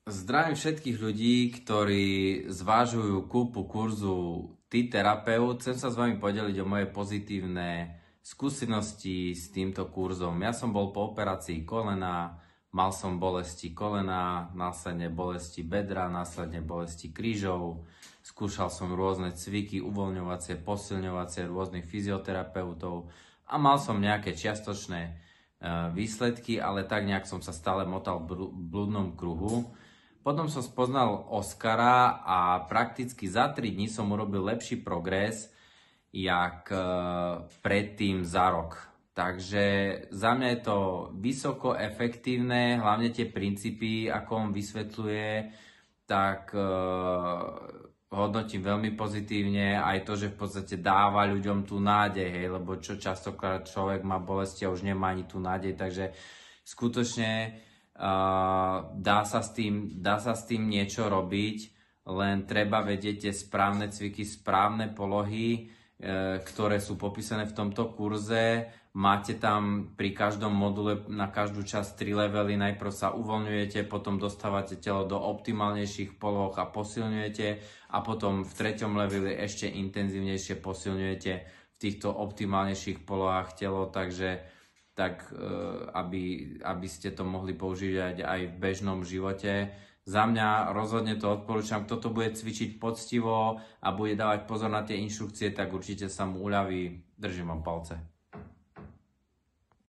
Zdravím všetkých ľudí, ktorí zvážujú kúpu kurzu T-terapeut. Chcem sa s vami podeliť o moje pozitívne skúsenosti s týmto kurzom. Ja som bol po operácii kolena, mal som bolesti kolena, následne bolesti bedra, následne bolesti krížov. Skúšal som rôzne cviky, uvoľňovacie, posilňovacie, rôznych fyzioterapeutov a mal som nejaké čiastočné výsledky, ale tak nejak som sa stále motal v blúdnom kruhu. Potom som spoznal Oskara a prakticky za 3 dní som urobil lepší progres, jak predtým za rok. Takže za mňa je to vysoko efektívne, hlavne tie princípy, ako on vysvetľuje, tak hodnotím veľmi pozitívne. Aj to, že v podstate dáva ľuďom tú nádej, hej, lebo čo častokrát človek má bolesti a už nemá ani tú nádej, takže skutočne dá sa s tým niečo robiť, len treba vedieť tie správne cviky, správne polohy, ktoré sú popísané v tomto kurze. Máte tam pri každom module na každú časť 3 levely, najprv sa uvoľňujete, potom dostávate telo do optimálnejších poloh a posilňujete a potom v 3. leveli ešte intenzívnejšie posilňujete v týchto optimálnejších polohách telo, takže tak aby ste to mohli používať aj v bežnom živote. Za mňa rozhodne to odporúčam. Kto to bude cvičiť poctivo a bude dávať pozor na tie inštrukcie, tak určite sa mu uľaví. Držím vám palce.